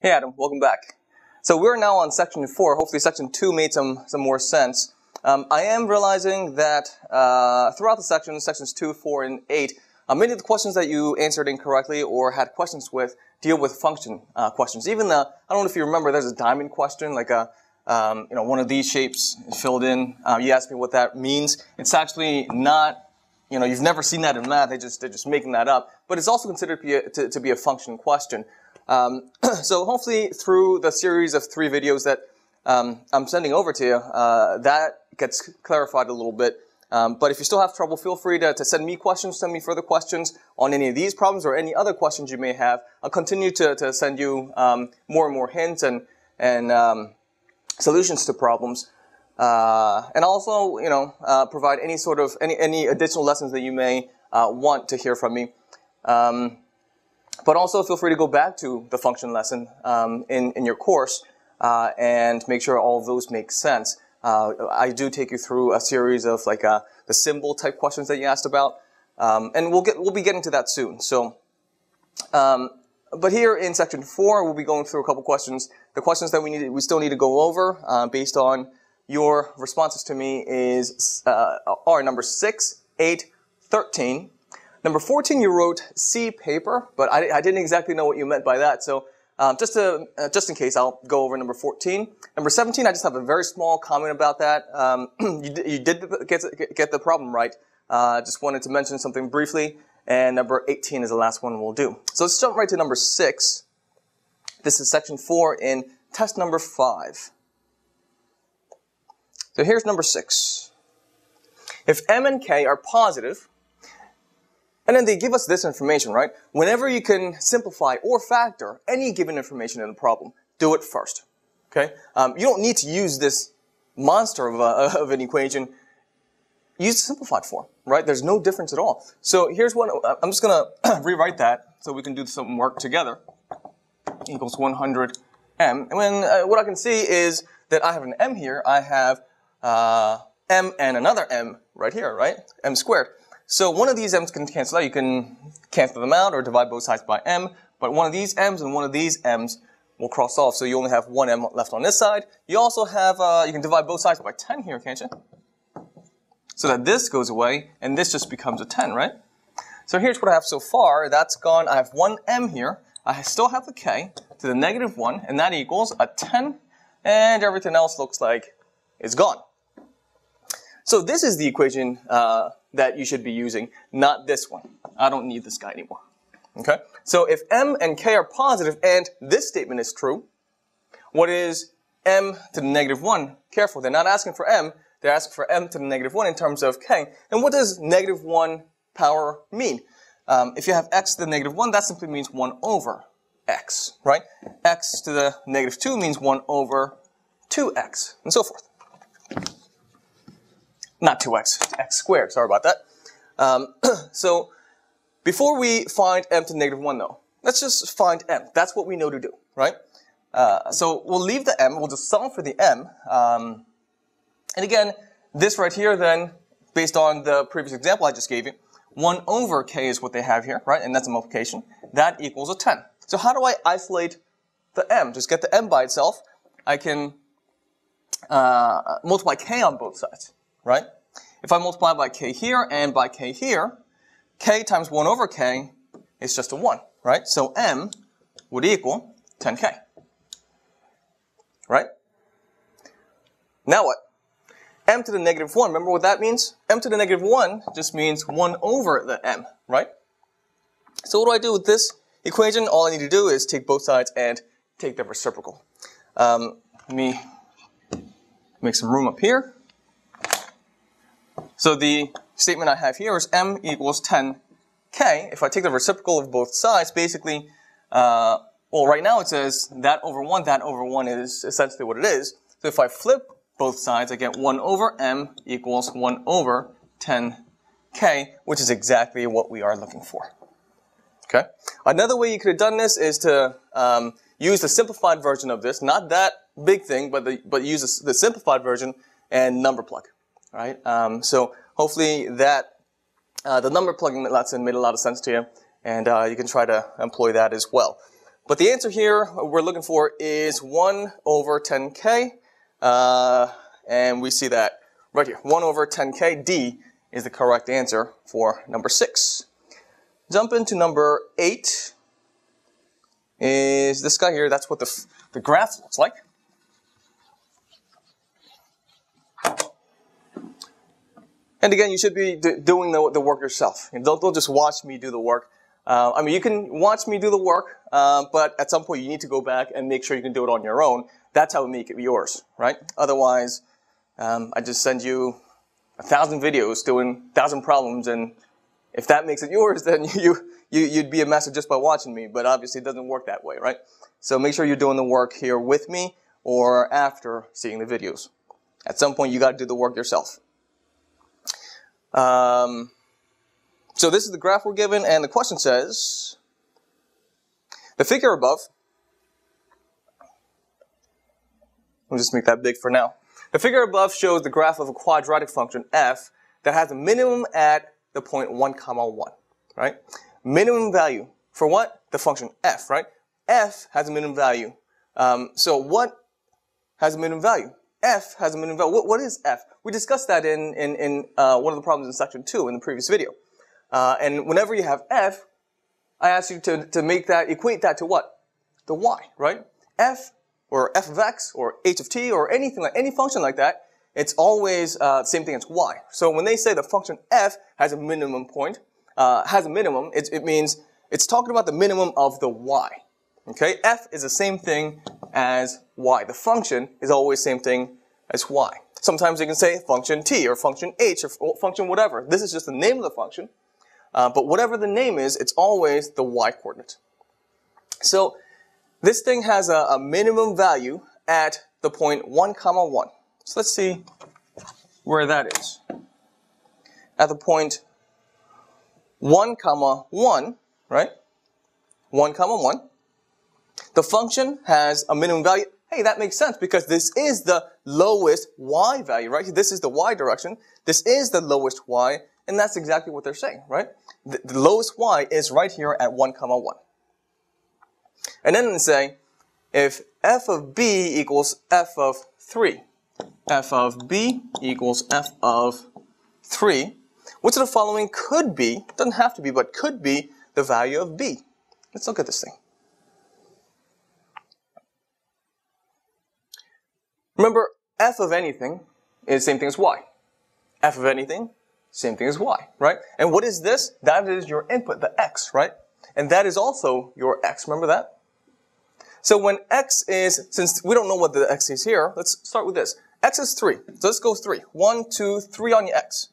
Hey Adam, welcome back. So we're now on section 4. Hopefully section 2 made some more sense. I am realizing that throughout the sections 2, 4, and 8, many of the questions that you answered incorrectly or had questions with deal with function questions. Even I don't know if you remember, there's a diamond question, like one of these shapes filled in. You asked me what that means. It's actually not. You've never seen that in math. They're just making that up. But it's also considered to be a function question. So hopefully through the series of 3 videos that I'm sending over to you, that gets clarified a little bit. But if you still have trouble, feel free to send me questions, send me further questions on any of these problems or any other questions you may have. I'll continue to send you more and more hints and solutions to problems. And also, provide any additional lessons that you may want to hear from me. But also feel free to go back to the function lesson in your course and make sure all of those make sense. I do take you through a series of the symbol type questions that you asked about, and we'll be getting to that soon. So, but here in section 4, we'll be going through a couple questions. The questions that we still need to go over based on your responses to me are number 6, 8, 13. Number 14, you wrote C paper, but I didn't exactly know what you meant by that. So just in case, I'll go over number 14. Number 17, I just have a very small comment about that. You did get the problem right. Just wanted to mention something briefly. And number 18 is the last one we'll do. So let's jump right to number 6. This is section 4 in test number 5. So here's number 6. If M and K are positive, and then they give us this information, right? Whenever you can simplify or factor any given information in a problem, do it first, okay? You don't need to use this monster of an equation. Use the simplified form, right? There's no difference at all. So here's what, I'm just going to rewrite that so we can do some work together. Equals 100m. And what I can see is that I have an m here. I have m and another m right here, right? M squared. So one of these m's can cancel out. You can cancel them out or divide both sides by m. But one of these m's and one of these m's will cross off. So you only have one m left on this side. You also have, you can divide both sides by 10 here, can't you? So that this goes away and this just becomes a 10, right? So here's what I have so far. That's gone. I have one m here. I still have the k to the negative 1, and that equals a 10. And everything else looks like it's gone. So this is the equation that you should be using, not this one. I don't need this guy anymore. Okay? So if m and k are positive and this statement is true, what is m to the negative 1? Careful, they're not asking for m, they're asking for m to the negative 1 in terms of k. And what does negative 1 power mean? If you have x to the negative 1, that simply means 1 over x, right? X to the negative 2 means 1 over 2x, and so forth. Not 2x, x squared, sorry about that. So before we find m to the negative 1 though, let's just find m. That's what we know to do, right? So we'll leave the m, we'll just solve for the m. And again, this right here then, based on the previous example I just gave you, 1 over k is what they have here, right? And that's a multiplication. That equals a 10. So how do I isolate the m? Just get the m by itself. I can multiply k on both sides. Right? If I multiply by k here and by k here, k times 1 over k is just a 1, right? So m would equal 10k. Right? Now what? M to the negative 1, remember what that means? M to the negative 1 just means 1 over the m, right? So what do I do with this equation? All I need to do is take both sides and take the reciprocal. Let me make some room up here. So the statement I have here is m equals 10k. If I take the reciprocal of both sides, basically, well, right now it says that over 1 is essentially what it is. So if I flip both sides, I get 1 over m equals 1 over 10k, which is exactly what we are looking for. Okay. Another way you could have done this is to use the simplified version of this, not that big thing, but use the simplified version and number plug. Right? So hopefully that the number plugging lesson made a lot of sense to you, and you can try to employ that as well. But the answer here we're looking for is 1 over 10k. And we see that right here. 1 over 10k. D is the correct answer for number 6. Jump into number 8. Is this guy here. That's what the graph looks like. And again, you should be doing the work yourself. Don't just watch me do the work. I mean, you can watch me do the work, but at some point you need to go back and make sure you can do it on your own. That's how we make it yours, right? Otherwise, I just send you 1,000 videos doing 1,000 problems, and if that makes it yours, then you'd be a master just by watching me. But obviously, it doesn't work that way, right? So make sure you're doing the work here with me or after seeing the videos. At some point, you got to do the work yourself. So this is the graph we're given, and the question says, the figure above, let me just make that big for now. The figure above shows the graph of a quadratic function f that has a minimum at the point 1, 1, right? Minimum value for what? The function f, right? F has a minimum value. So what has a minimum value? F has a minimum value. What is f? We discussed that in one of the problems in section 2 in the previous video. And whenever you have f, I ask you to make that, equate that to what? The y, right? F, or f of x, or h of t, or anything like, any function like that, it's always the same thing as y. So when they say the function f has a minimum point, it means it's talking about the minimum of the y. Okay? F is the same thing as y. The function is always the same thing as y. Sometimes you can say function t, or function h, or function whatever. This is just the name of the function. But whatever the name is, it's always the y coordinate. So this thing has a minimum value at the point 1, 1. So let's see where that is. At the point 1, 1, right? 1, 1. The function has a minimum value. Hey, that makes sense because this is the lowest y value, right? This is the y direction. This is the lowest y, and that's exactly what they're saying, right? The lowest y is right here at 1, 1. And then they say, if f of b equals f of 3, f of b equals f of 3, which of the following could be, doesn't have to be, but could be the value of b? Let's look at this thing. Remember, f of anything is the same thing as y. F of anything, same thing as y, right? And what is this? That is your input, the x, right? And that is also your x, remember that? So when x is, since we don't know what the x is here, let's start with this. X is 3, so let's go 3. 1, 2, 3 on your x.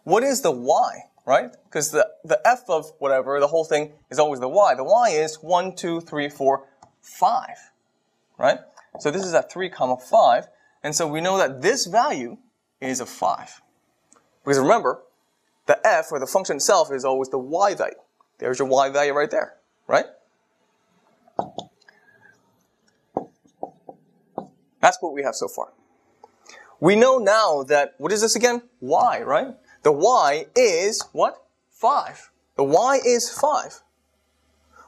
What is the y, right? Because the f of whatever, the whole thing is always the y. The y is 1, 2, 3, 4, 5, right? So this is at 3, 5, and so we know that this value is a 5. Because remember, the f, or the function itself, is always the y value. There's your y value right there, right? That's what we have so far. We know now that, what is this again? Y, right? The y is what? 5. The y is 5.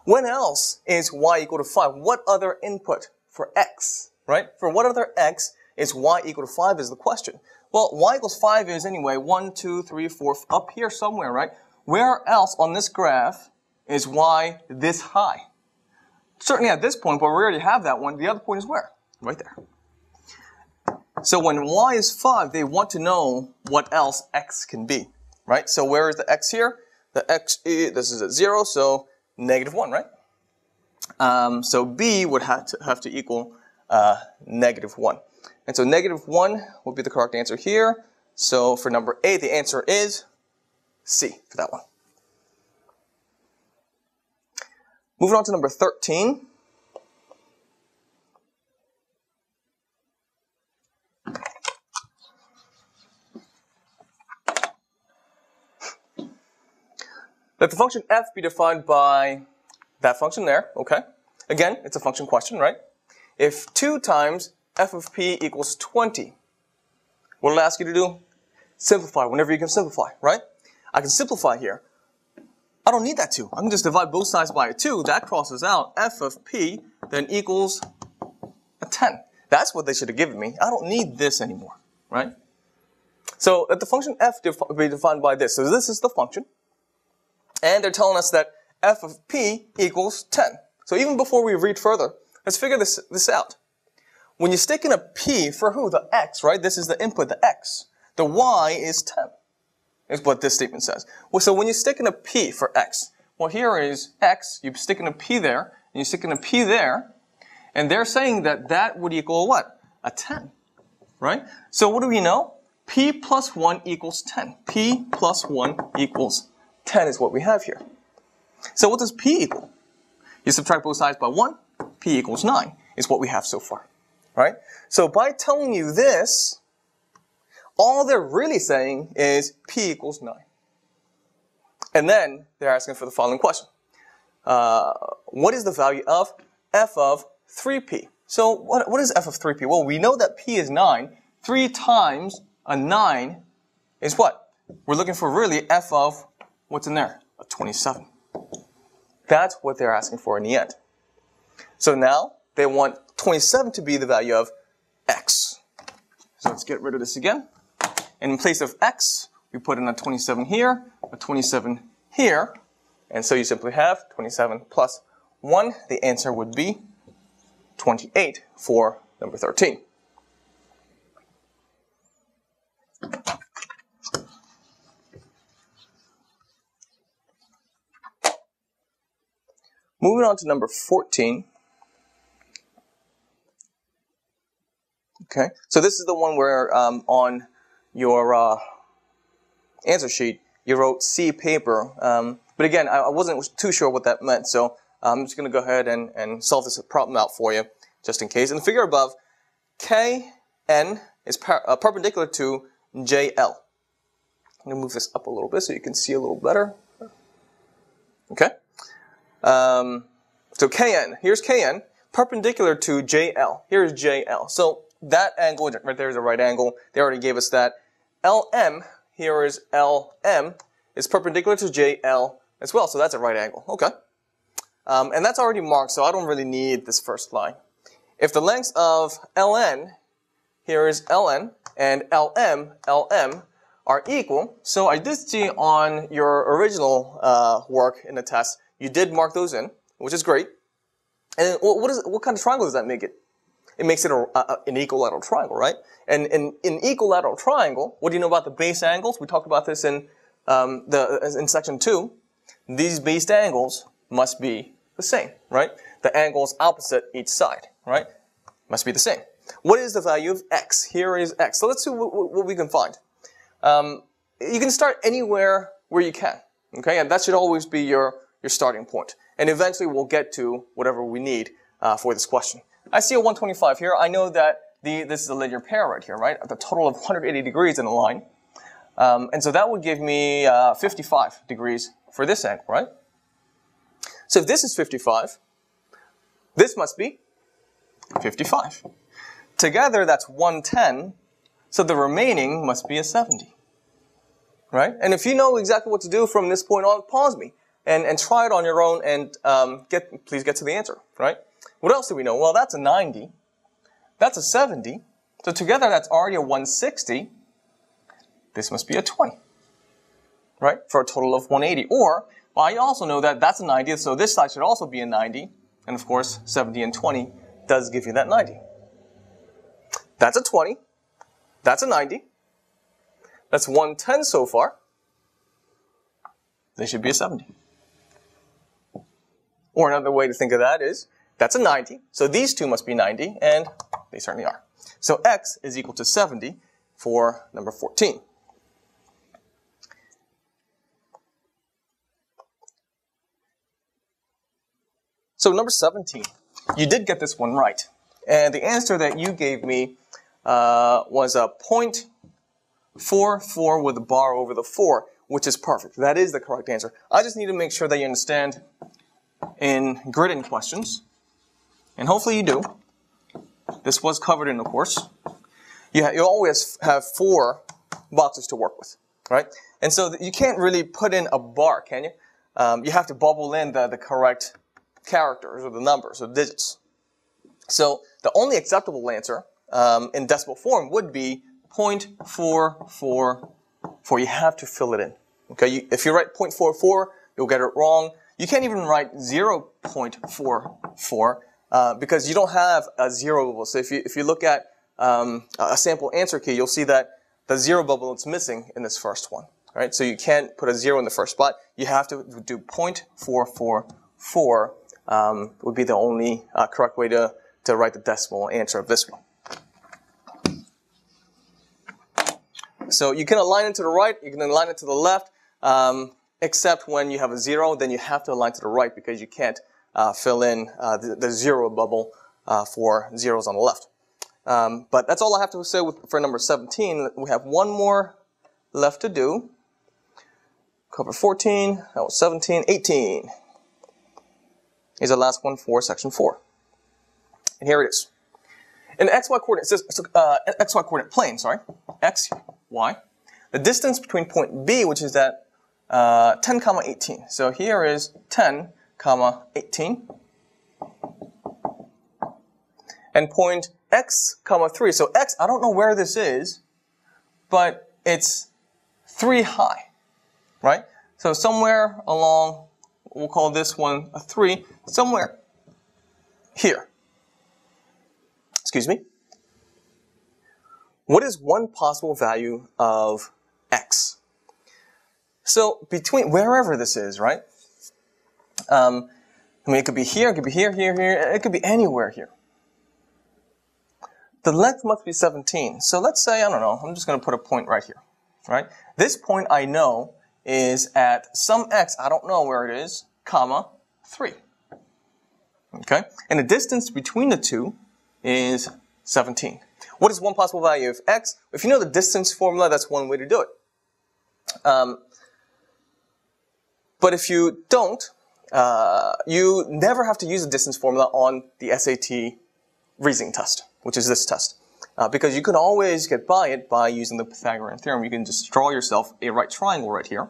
When else is y equal to 5? What other input for x, right? For what other x is y equal to 5 is the question. Well, y equals 5 is anyway 1, 2, 3, 4, up here somewhere, right? Where else on this graph is y this high? Certainly at this point, but we already have that one. The other point is where? Right there. So when y is 5, they want to know what else x can be, right? So where is the x here? The x, this is at 0, so -1, right? So b would have to equal -1. And so -1 would be the correct answer here. So for number 8, the answer is C for that one. Moving on to number 13. Let the function f be defined by that function there, okay? Again, it's a function question, right? If 2 times f of p equals 20, what will I ask you to do? Simplify whenever you can simplify, right? I can simplify here. I don't need that 2. I can just divide both sides by a 2. That crosses out. F of p then equals a 10. That's what they should have given me. I don't need this anymore, right? So let the function f be defined by this. So this is the function. And they're telling us that f of p equals 10. So even before we read further, let's figure this out. When you stick in a p for who? The x, right? This is the input, the x. The y is 10, is what this statement says. Well, so when you stick in a p for x, well, here is x. You stick in a p there, and you stick in a p there, and they're saying that that would equal what? A 10, right? So what do we know? P plus 1 equals 10. P plus 1 equals 10 is what we have here. So what does p equal? You subtract both sides by 1, p equals 9 is what we have so far, right? So by telling you this, all they're really saying is p equals 9. And then they're asking for the following question. What is the value of f of 3p? So what is f of 3p? Well, we know that p is 9. 3 times a 9 is what? We're looking for really f of, what's in there? A 27. That's what they're asking for in the end. So now they want 27 to be the value of x. So let's get rid of this again. And in place of x, we put in a 27 here, a 27 here. And so you simply have 27 plus 1. The answer would be 28 for number 13. Moving on to number 14. Okay, so this is the one where on your answer sheet you wrote C paper. But again, I wasn't too sure what that meant, so I'm just going to go ahead and solve this problem out for you, just in case. In the figure above, KN is perpendicular to JL. I'm going to move this up a little bit so you can see a little better. Okay. So KN, here's KN, perpendicular to JL. Here's JL. So that angle right there is a right angle. They already gave us that. LM, here is LM, is perpendicular to JL as well. So that's a right angle. Okay. And that's already marked, so I don't really need this first line. If the lengths of LN, here is LN, and LM are equal, so I did see on your original work in the test, you did mark those in, which is great. And what kind of triangle does that make it? It makes it an equilateral triangle, right? And in equilateral triangle, what do you know about the base angles? We talked about this in section 2. These based angles must be the same, right? The angles opposite each side, right? Must be the same. What is the value of x? Here is x. So let's see what we can find. You can start anywhere where you can, okay? And that should always be your starting point. And eventually we'll get to whatever we need for this question. I see a 125 here. I know that this is a linear pair right here, right? At the total of 180 degrees in a line. And so that would give me 55 degrees for this angle, right? So if this is 55, this must be 55. Together, that's 110. So the remaining must be a 70, right? And if you know exactly what to do from this point on, pause me and try it on your own and please get to the answer, right? What else do we know? Well, that's a 90. That's a 70. So together, that's already a 160. This must be a 20, right? For a total of 180. Or, well, I also know that that's a 90, so this side should also be a 90. And of course, 70 and 20 does give you that 90. That's a 20. That's a 90. That's 110 so far. They should be a 70. Or another way to think of that is, that's a 90. So these two must be 90, and they certainly are. So x is equal to 70 for number 14. So number 17, you did get this one right. And the answer that you gave me was a 0.44 with a bar over the 4, which is perfect. That is the correct answer. I just need to make sure that you understand in gridding questions, and hopefully you do. This was covered in the course. You always have 4 boxes to work with, right? And so you can't really put in a bar, can you? you have to bubble in the correct characters or the numbers or digits. So the only acceptable answer in decimal form would be 0.444. You have to fill it in. Okay, if you write 0.44, you'll get it wrong. You can't even write 0.44 because you don't have a zero bubble. So if you look at a sample answer key, you'll see that the zero bubble is missing in this first one. Right? So you can't put a zero in the first spot. You have to do 0.444 would be the only correct way to write the decimal answer of this one. So you can align it to the right, you can align it to the left, except when you have a zero, then you have to align to the right because you can't fill in the zero bubble for zeros on the left. But that's all I have to say for number 17. We have one more left to do. Cover 14, that was 17, 18 is the last one for section 4. And here it is. In the xy coordinate, xy coordinate plane, x, y, the distance between point B, which is at 10, 18. So here is 10, 18. And point x, 3. So x, I don't know where this is, but it's 3 high, right? So somewhere along, we'll call this one a 3, somewhere here. Excuse me. What is one possible value of x? So between wherever this is, right? I mean, it could be here, it could be here, here, here. It could be anywhere here. The length must be 17. So let's say, I don't know, I'm just going to put a point right here, right? This point I know is at some x, I don't know where it is, 3. Okay? And the distance between the two is 17. What is one possible value of x? If you know the distance formula, that's one way to do it. But if you don't, you never have to use the distance formula on the SAT reasoning test, which is this test. Because you can always get by it by using the Pythagorean theorem. You can just draw yourself a right triangle right here.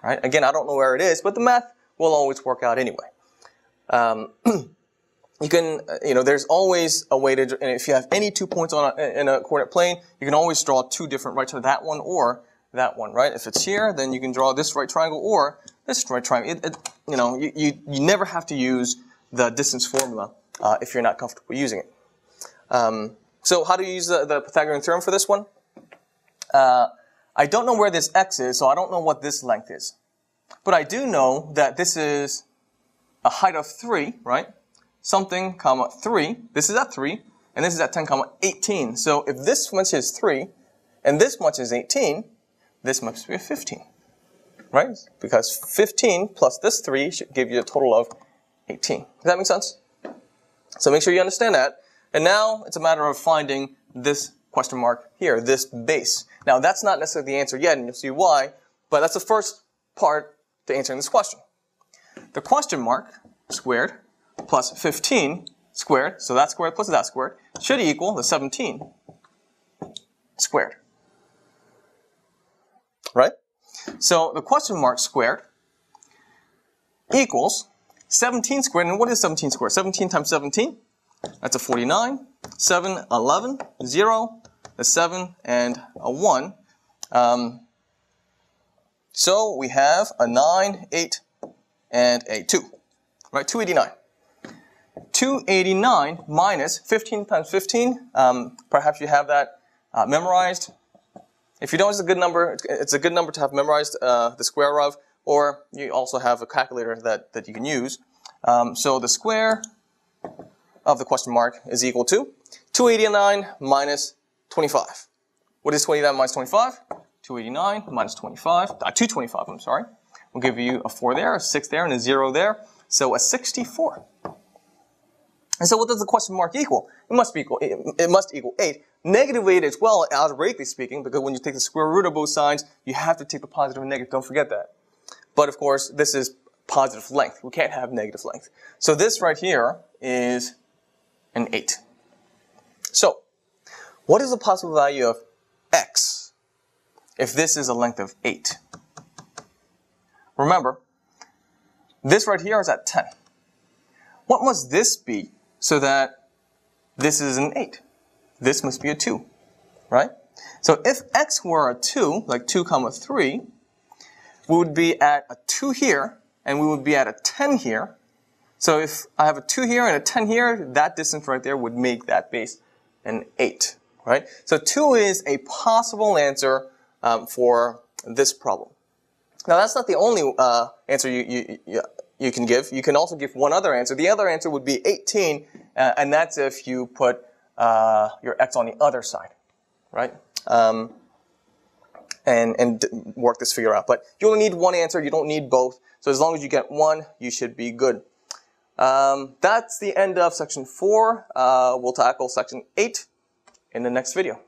Right? Again, I don't know where it is, but the math will always work out anyway. You can, there's always a way to, and if you have any 2 points in a coordinate plane, you can always draw two different right triangles, that one or that one, right? If it's here, then you can draw this right triangle or this right triangle. You never have to use the distance formula if you're not comfortable using it. So how do you use the Pythagorean theorem for this one? I don't know where this x is, so I don't know what this length is. But I do know that this is a height of 3, right? Something, 3. This is at 3, and this is at 10, 18. So if this much is 3, and this much is 18, this must be a 15, right? Because 15 plus this 3 should give you a total of 18. Does that make sense? So make sure you understand that. And now it's a matter of finding this question mark here, this base. Now that's not necessarily the answer yet, and you'll see why, but that's the first part to answering this question. The question mark squared plus 15 squared, so that squared plus that squared, should equal the 17 squared. Right? So the question mark squared equals 17 squared, and what is 17 squared? 17 times 17, that's a 49, 7, 11, 0, a 7, and a 1. So we have a 9, 8, and a 2, right? 289. 289 minus 15 times 15, perhaps you have that memorized. If you don't, it's a good number. It's a good number to have memorized the square of, or you also have a calculator that you can use. So the square of the question mark is equal to 289 minus 25. What is 29 minus 25? 289 minus 25, 225, I'm sorry. We'll give you a 4 there, a 6 there, and a 0 there. So a 64. And so what does the question mark equal? It must equal 8. Negative 8 as well, algebraically speaking, because when you take the square root of both sides, you have to take the positive and negative. Don't forget that. But of course, this is positive length. We can't have negative length. So this right here is an 8. So, what is the possible value of x if this is a length of 8? Remember, This right here is at 10. What must this be so that this is an 8? This must be a 2, right? So if x were a 2, like 2 comma 3, we would be at a 2 here, and we would be at a 10 here. So if I have a 2 here and a 10 here, that distance right there would make that base an 8, right? So 2 is a possible answer for this problem. Now that's not the only answer you can give. You can also give one other answer. The other answer would be 18, and that's if you put your x on the other side, right? And work this figure out. But you only need one answer. You don't need both. So as long as you get one, you should be good. That's the end of section 4. We'll tackle section 8 in the next video.